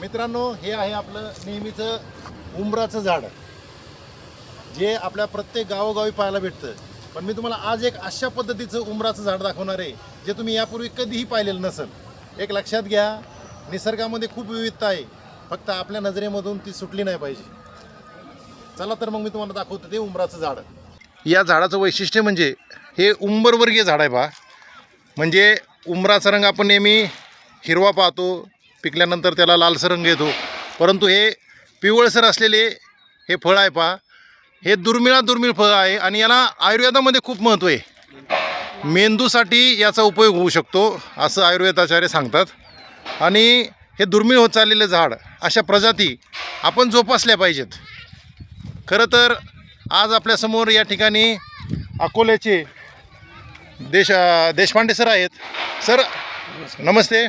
मित्रांनो, हे आहे आपलं नेहमीचं उंबराचं झाड, जे आपल्या प्रत्येक गावोगावी पाहायला भेटतं. पण मी तुम्हाला आज एक अशा पद्धतीचं उंबराचं झाड दाखवणार आहे, जे तुम्ही यापूर्वी कधीही पाहिलेलं नसेल. एक लक्षात घ्या, निसर्गामध्ये खूप विविधता आहे, फक्त आपल्या नजरेमधून ती सुटली नाही पाहिजे. चला तर मग मी तुम्हाला दाखवतो ते उंबराचं झाड. या झाडाचं वैशिष्ट्य म्हणजे हे उंबरवर्गीय झाड आहे. पहा, म्हणजे उंबराचा रंग आपण नेहमी हिरवा पाहतो, पिकल्यानंतर त्याला लालसर रंग येतो, परंतु हे पिवळसर असलेले हे फळ आहे. पहा, हे दुर्मिळ फळ आहे आणि याला आयुर्वेदामध्ये खूप महत्त्व आहे. मेंदूसाठी याचा उपयोग होऊ शकतो असं आयुर्वेदाचार्य सांगतात. आणि हे दुर्मिळ होत चाललेलं झाड, अशा प्रजाती आपण जोपासल्या पाहिजेत. खरं तर आज आपल्यासमोर या ठिकाणी अकोल्याचे देशपांडे सर आहेत. सर नमस्ते.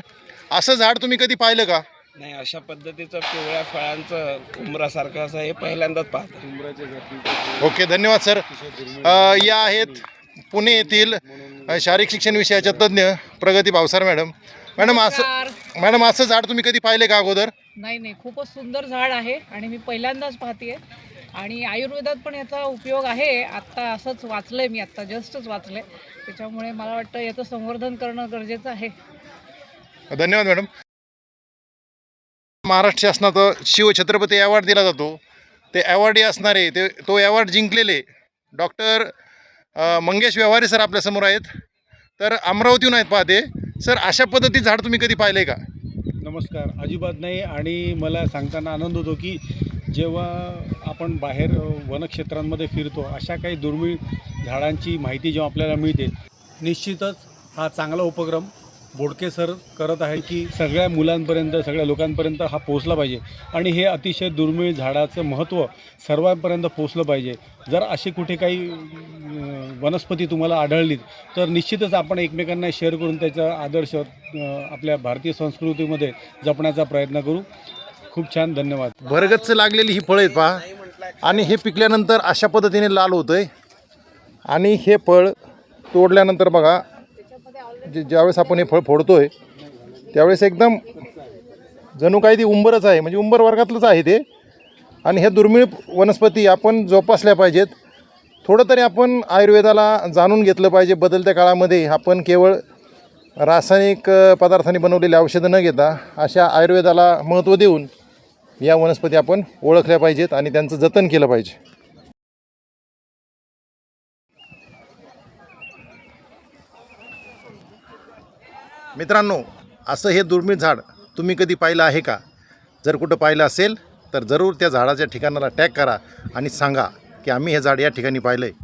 असं झाड तुम्ही कधी पाहिलं का? नाही, अशा पद्धतीचं पिवळ्या फळांचं उंबरासारखं असं हे पहिल्यांदाच पाहतो. ओके, धन्यवाद सर. या आहेत पुणे येथील शारीरिक शिक्षण विषयाच्या तज्ज्ञ प्रगती भावसार मॅडम. मॅडम असं झाड तुम्ही कधी पाहिले का अगोदर? नाही, खूपच सुंदर झाड आहे आणि मी पहिल्यांदाच पाहते. आणि आयुर्वेदात पण याचा उपयोग आहे. आत्ता असंच वाचलंय मी, आत्ता जस्टच वाचलंय. त्याच्यामुळे मला वाटतं याचं संवर्धन करणं गरजेचं आहे. धन्यवाद मॅडम. महाराष्ट्र शासनाचा शिवछत्रपती अवॉर्ड दिला जातो. ते अवॉर्डी असणारे तो अवॉर्ड जिंकलेले डॉक्टर मंगेश व्यवहारे सर आपल्यासमोर आहेत. तर अमरावतीहून आहेत. पाहते सर, अशा पद्धतीचं झाड तुम्ही कधी पाहिलं का? नमस्कार. अजिबात नाही. आणि मला सांगताना आनंद होतो की जेव्हा आपण बाहेर वनक्षेत्रांमध्ये फिरतो, अशा काही दुर्मिळ झाडांची माहिती जेव्हा आपल्याला मिळते, निश्चितच हा चांगला उपक्रम बोडके सर करत आहे की सगळ्या मुलांपर्यंत, सगळ्या लोकांपर्यंत हा पोचला पाहिजे. आणि हे अतिशय दुर्मिळ झाडाचं महत्त्व सर्वांपर्यंत पोचलं पाहिजे. जर अशी कुठे काही वनस्पती तुम्हाला आढळली तर निश्चितच आपण एकमेकांना शेअर करून त्याचा आदर्श आपल्या भारतीय संस्कृतीमध्ये जपण्याचा प्रयत्न करू. खूप छान, धन्यवाद. भरगच्च लागलेली ही फळं आहेत. पहा, आणि हे पिकल्यानंतर अशा पद्धतीने लाल होतं आहे. आणि हे फळ तोडल्यानंतर बघा, ज्यावेळेस आपण हे फळ फोडतोय त्यावेळेस एकदम जणू काही ती उंबरच आहे, म्हणजे उंबर वर्गातलंच आहे ते. आणि हे दुर्मिळ वनस्पती आपण जोपासल्या पाहिजेत. थोडं तरी आपण आयुर्वेदाला जाणून घेतलं पाहिजे. बदलत्या काळामध्ये आपण केवळ रासायनिक पदार्थांनी बनवलेली औषधं न घेता अशा आयुर्वेदाला महत्त्व देऊन या वनस्पती आपण ओळखल्या पाहिजेत आणि त्यांचं जतन केलं पाहिजे. मित्रांनो, असं हे दुर्मिळ झाड तुम्ही कधी पाहिलं आहे का? जर कुठं पाहिलं असेल तर जरूर त्या झाडाच्या ठिकाणाला टॅग करा आणि सांगा की आम्ही हे झाड या ठिकाणी पाहिलं आहे.